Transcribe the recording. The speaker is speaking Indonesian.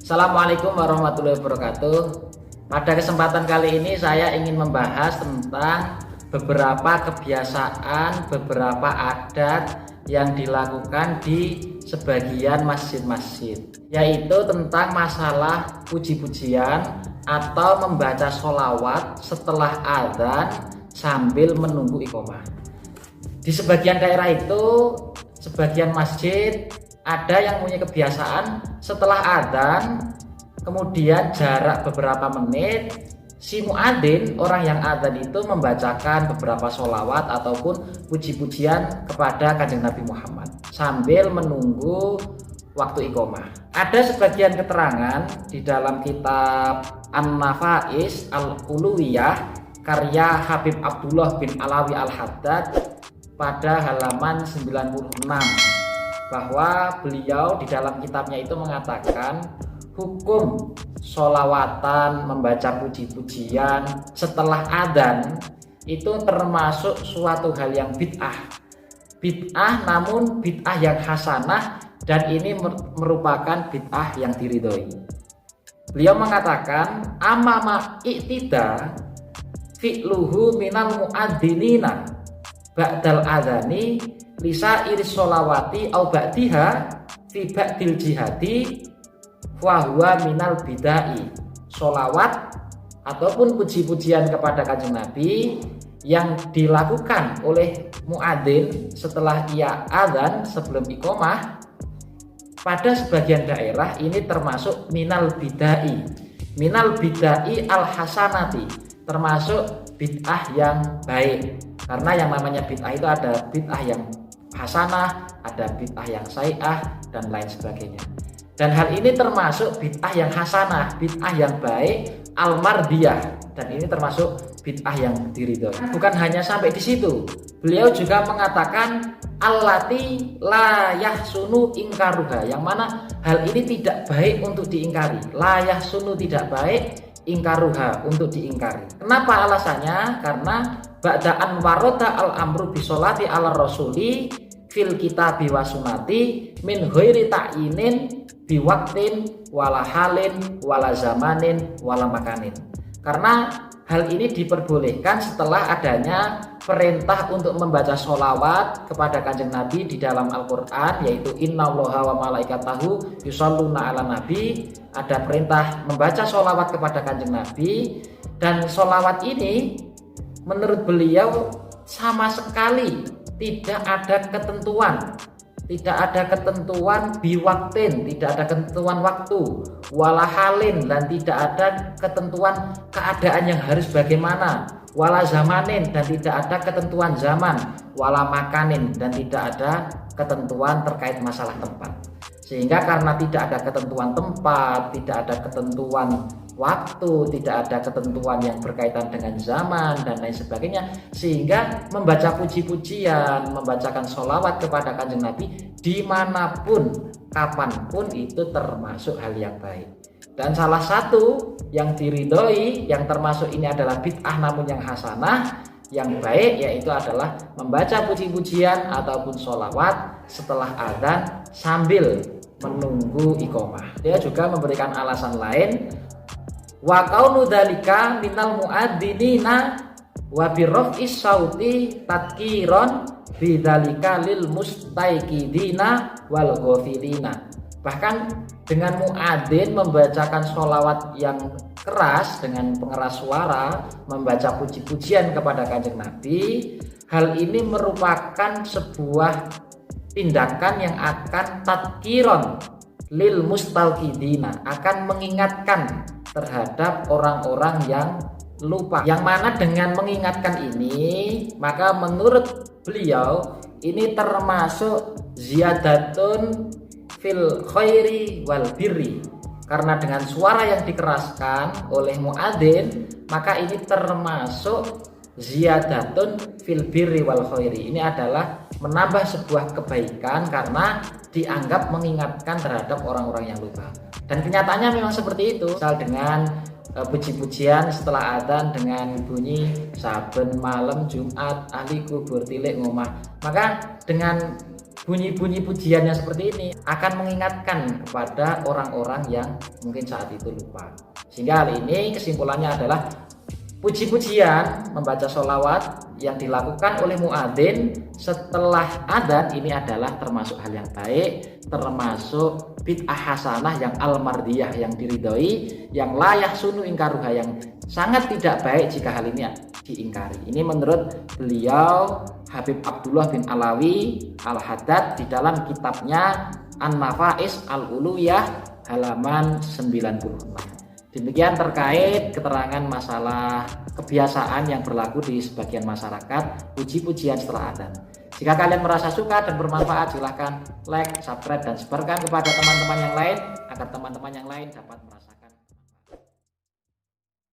Assalamualaikum warahmatullahi wabarakatuh. Pada kesempatan kali ini saya ingin membahas tentang beberapa kebiasaan, beberapa adat yang dilakukan di sebagian masjid-masjid, yaitu tentang masalah puji-pujian atau membaca sholawat setelah adzan sambil menunggu iqomah. Di sebagian daerah itu, sebagian masjid ada yang punya kebiasaan setelah adzan, kemudian jarak beberapa menit, si muadzin, orang yang adzan itu membacakan beberapa sholawat ataupun puji-pujian kepada Kanjeng Nabi Muhammad sambil menunggu waktu iqomah. Ada sebagian keterangan di dalam kitab An-Nafais Al-Uluwiyah karya Habib Abdullah bin Alawi Al-Haddad pada halaman 96, bahwa beliau di dalam kitabnya itu mengatakan hukum sholawatan, membaca puji-pujian setelah adzan itu termasuk suatu hal yang bid'ah, namun bid'ah yang hasanah, dan ini merupakan bid'ah yang diridhoi. Beliau mengatakan amama i'tida fi'luhu minal mu'adzzinina ba'dal adzani lisa iris sholawati au ba'diha fi ba'dil jihadi fahuwa minal bidai. Sholawat ataupun puji-pujian kepada Kanjeng Nabi yang dilakukan oleh muadzin setelah ia adzan sebelum iqomah pada sebagian daerah ini termasuk minal bidai al hasanati, termasuk bid'ah yang baik. Karena yang namanya bid'ah itu ada bid'ah yang hasanah, ada bid'ah yang sai'ah, dan lain sebagainya. Dan hal ini termasuk bid'ah yang hasanah, bid'ah yang baik, al-mardiyah, dan ini termasuk bid'ah yang diridhoi. Bukan hanya sampai di situ, beliau juga mengatakan allati la yahsunu ingkaruha, yang mana hal ini tidak baik untuk diingkari. La yahsunu tidak baik, ingkaruha untuk diingkari. Kenapa alasannya? Karena ba'da'an waroda al-amru bisolati ala rasuli fil kitabi wa sunati min ghairi ta'yinin biwaktin wala halin wala zamanin wala makanin. Karena hal ini diperbolehkan setelah adanya perintah untuk membaca sholawat kepada Kanjeng Nabi di dalam Al-Quran, yaitu innallaha wa malaikatahu yusholluna ala nabi. Ada perintah membaca sholawat kepada Kanjeng Nabi, dan sholawat ini menurut beliau sama sekali tidak ada ketentuan biwaktin, tidak ada ketentuan waktu, wala halin, dan tidak ada ketentuan keadaan yang harus bagaimana, wala zamanin, dan tidak ada ketentuan zaman, wala makanin, dan tidak ada ketentuan terkait masalah tempat. Sehingga karena tidak ada ketentuan tempat, tidak ada ketentuan waktu, tidak ada ketentuan yang berkaitan dengan zaman dan lain sebagainya, sehingga membaca puji-pujian, membacakan sholawat kepada Kanjeng Nabi dimanapun, kapanpun itu termasuk hal yang baik. Dan salah satu yang diridhoi, yang termasuk ini adalah bid'ah namun yang hasanah, yang baik, yaitu adalah membaca puji-pujian ataupun sholawat setelah adzan sambil menunggu iqomah. Dia juga memberikan alasan lain, wa kaunu dzalika minal muadzzinina wa birraf'is sauti tadkiron bidzalika lil mustaiqidina wal ghafilina. Bahkan dengan muadzin membacakan sholawat yang keras dengan pengeras suara, membaca puji-pujian kepada Kanjeng Nabi, hal ini merupakan sebuah tindakan yang akan tadkiron lil mustauqidina, akan mengingatkan terhadap orang-orang yang lupa. Yang mana dengan mengingatkan ini, maka menurut beliau ini termasuk ziyadatun fil khairi wal birri. Karena dengan suara yang dikeraskan oleh muadzin, maka ini termasuk ziyadatun fil birri wal khairi. Ini adalah menambah sebuah kebaikan karena dianggap mengingatkan terhadap orang-orang yang lupa. Dan kenyataannya memang seperti itu. Misal dengan puji-pujian setelah adzan dengan bunyi saben malam Jumat ahli kubur tilik ngomah, maka dengan bunyi-bunyi pujiannya seperti ini akan mengingatkan kepada orang-orang yang mungkin saat itu lupa. Sehingga hal ini kesimpulannya adalah puji-pujian membaca sholawat yang dilakukan oleh muadzin setelah adzan ini adalah termasuk hal yang baik, termasuk bid'ah hasanah yang al-mardiyah, yang diridhoi, yang layak sunu ingkaruha, yang sangat tidak baik jika hal ini diingkari. Ini menurut beliau Habib Abdullah bin Alawi Al-Haddad di dalam kitabnya An-Nafais Al-Uluyah halaman 96. Demikian terkait keterangan masalah kebiasaan yang berlaku di sebagian masyarakat puji-pujian setelah adzan. Jika kalian merasa suka dan bermanfaat, silahkan like, subscribe, dan sebarkan kepada teman-teman yang lain agar teman-teman yang lain dapat merasakan.